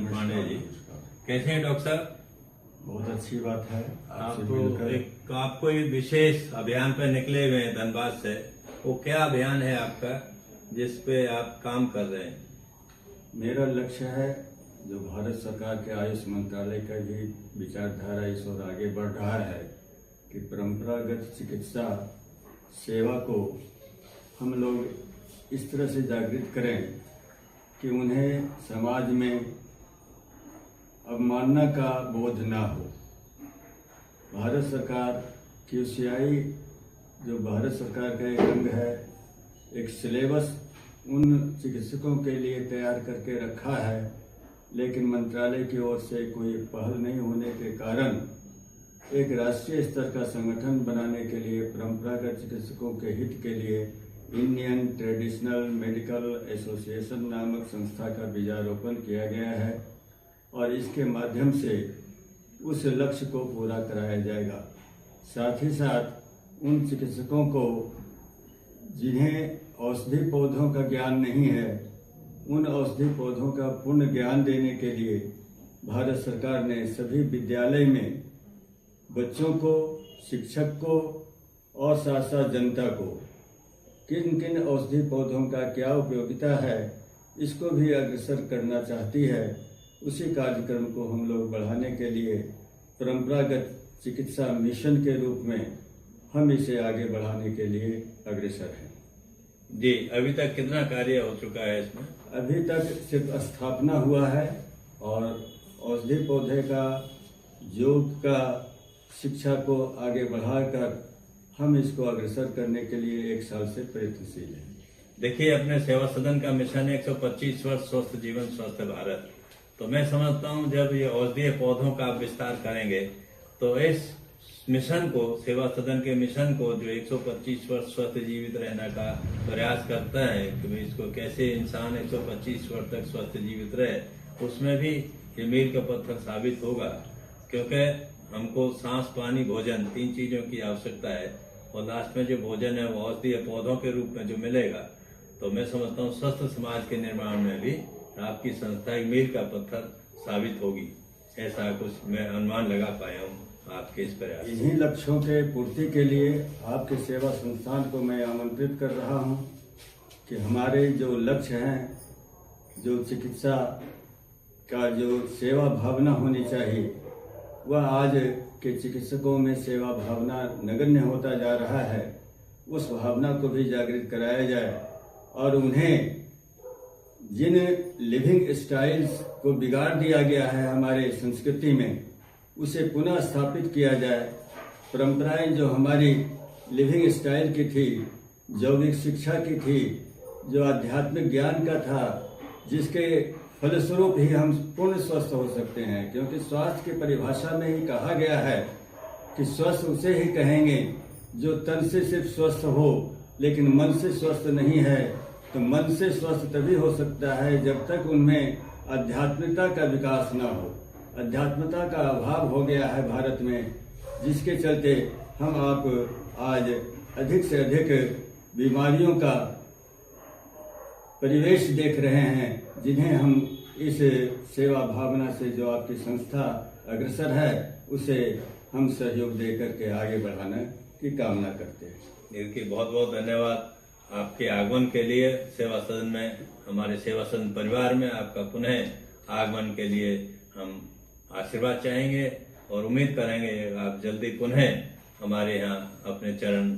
पांडे जी, कैसे हैं डॉक्टर साहब? बहुत अच्छी बात है आपसे आपको मिलकर। आप कोई विशेष अभियान पर निकले हुए हैं धनबाद से, वो क्या अभियान है आपका जिस पे आप काम कर रहे हैं? मेरा लक्ष्य है जो भारत सरकार के आयुष मंत्रालय का भी विचारधारा इस ओर आगे बढ़ रहा है कि परंपरागत चिकित्सा सेवा को हम लोग इस तरह से जागृत करें कि उन्हें समाज में अवमानना का बोध ना हो। भारत सरकार QCI जो भारत सरकार का एक अंग है, एक सिलेबस उन चिकित्सकों के लिए तैयार करके रखा है, लेकिन मंत्रालय की ओर से कोई पहल नहीं होने के कारण एक राष्ट्रीय स्तर का संगठन बनाने के लिए परंपरागत चिकित्सकों के हित के लिए इंडियन ट्रेडिशनल मेडिकल एसोसिएशन नामक संस्था का बीजारोपण किया गया है और इसके माध्यम से उस लक्ष्य को पूरा कराया जाएगा। साथ ही साथ उन चिकित्सकों को जिन्हें औषधि पौधों का ज्ञान नहीं है, उन औषधि पौधों का पूर्ण ज्ञान देने के लिए भारत सरकार ने सभी विद्यालय में बच्चों को, शिक्षक को और साथ साथ जनता को किन किन औषधि पौधों का क्या उपयोगिता है, इसको भी अग्रसर करना चाहती है। उसी कार्यक्रम को हम लोग बढ़ाने के लिए परंपरागत चिकित्सा मिशन के रूप में हम इसे आगे बढ़ाने के लिए अग्रसर हैं। जी, अभी तक कितना कार्य हो चुका है इसमें? अभी तक सिर्फ स्थापना हुआ है और औषधि पौधे का, योग का शिक्षा को आगे बढ़ाकर हम इसको अग्रसर करने के लिए 1 साल से प्रयत्नशील हैं। देखिए, अपने सेवा सदन का मिशन है 125 वर्ष स्वस्थ जीवन स्वस्थ भारत। तो मैं समझता हूँ जब ये औषधीय पौधों का विस्तार करेंगे तो इस मिशन को, सेवा सदन के मिशन को जो 125 वर्ष स्वस्थ जीवित रहने का प्रयास करता है कि भाई इसको कैसे इंसान 125 वर्ष तक स्वस्थ जीवित रहे, उसमें भी ये मील का पत्थर साबित होगा। क्योंकि हमको सांस, पानी, भोजन 3 चीजों की आवश्यकता है और लास्ट में जो भोजन है वो औषधीय पौधों के रूप में जो मिलेगा, तो मैं समझता हूँ स्वस्थ समाज के निर्माण में भी आपकी संस्था एक मील का पत्थर साबित होगी। ऐसा कुछ मैं अनुमान लगा पाया हूँ आपके इस प्रयास। इन्हीं लक्ष्यों के पूर्ति के लिए आपके सेवा संस्थान को मैं आमंत्रित कर रहा हूँ कि हमारे जो लक्ष्य हैं, जो चिकित्सा का जो सेवा भावना होनी चाहिए, वह आज के चिकित्सकों में सेवा भावना नगण्य होता जा रहा है। उस भावना को भी जागृत कराया जाए और उन्हें जिन लिविंग स्टाइल्स को बिगाड़ दिया गया है हमारे संस्कृति में, उसे पुनः स्थापित किया जाए। परंपराएं जो हमारी लिविंग स्टाइल की थी, जैविक शिक्षा की थी, जो आध्यात्मिक ज्ञान का था, जिसके फलस्वरूप ही हम पूर्ण स्वस्थ हो सकते हैं। क्योंकि स्वास्थ्य की परिभाषा में ही कहा गया है कि स्वस्थ उसे ही कहेंगे जो तन से सिर्फ स्वस्थ हो लेकिन मन से स्वस्थ नहीं है। तो मन से स्वस्थ तभी हो सकता है जब तक उनमें आध्यात्मिकता का विकास ना हो। अध्यात्मता का अभाव हो गया है भारत में, जिसके चलते हम आप आज अधिक से अधिक बीमारियों का परिवेश देख रहे हैं, जिन्हें हम इस सेवा भावना से जो आपकी संस्था अग्रसर है, उसे हम सहयोग देकर के आगे बढ़ाने की कामना करते हैं। देखिए, बहुत बहुत धन्यवाद आपके आगमन के लिए सेवा सदन में, हमारे सेवा सदन परिवार में आपका पुनः आगमन के लिए हम आशीर्वाद चाहेंगे और उम्मीद करेंगे आप जल्दी पुनः हमारे यहाँ अपने चरण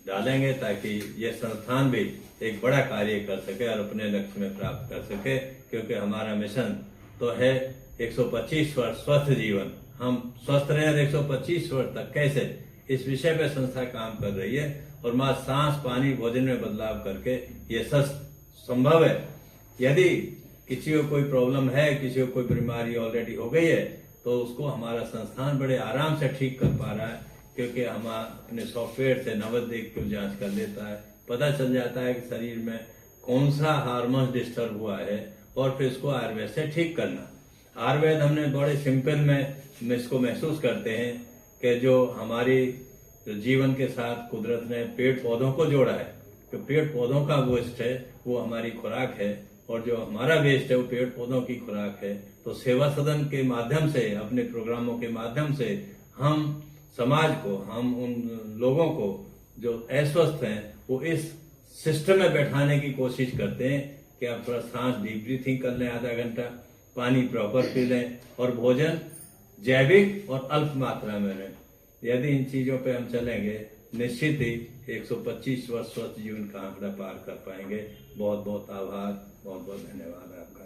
डालेंगे ताकि यह संस्थान भी एक बड़ा कार्य कर सके और अपने लक्ष्य में प्राप्त कर सके। क्योंकि हमारा मिशन तो है 125 वर्ष स्वस्थ जीवन, हम स्वस्थ रहे और 125 वर्ष तक कैसे, इस विषय पर संस्था काम कर रही है और मात्र सांस, पानी, भोजन में बदलाव करके ये संभव है। यदि किसी को कोई प्रॉब्लम है, किसी को कोई बीमारी ऑलरेडी हो गई है, तो उसको हमारा संस्थान बड़े आराम से ठीक कर पा रहा है। क्योंकि हम अपने सॉफ्टवेयर से नवद्वीप को जांच कर लेता है, पता चल जाता है कि शरीर में कौन सा हार्मोन डिस्टर्ब हुआ है और फिर इसको आयुर्वेद से ठीक करना। आयुर्वेद हमने बड़े सिंपल में इसको महसूस करते हैं कि जो हमारी जो जीवन के साथ कुदरत ने पेड़ पौधों को जोड़ा है, तो पेड़ पौधों का गोश्त है वो हमारी खुराक है, और जो हमारा वेस्ट है वो पेड़ पौधों की खुराक है। तो सेवा सदन के माध्यम से, अपने प्रोग्रामों के माध्यम से हम समाज को, हम उन लोगों को जो अस्वस्थ हैं वो इस सिस्टम में बैठाने की कोशिश करते हैं कि आप थोड़ा सांस डीप ब्रीथिंग कर लें, आधा घंटा पानी प्रॉपर पी लें और भोजन जैविक और अल्प मात्रा में लें। यदि इन चीजों पे हम चलेंगे निश्चित ही 125 वर्ष स्वस्थ जीवन का आंकड़ा पार कर पाएंगे। बहुत बहुत आभार, बहुत बहुत धन्यवाद आपका।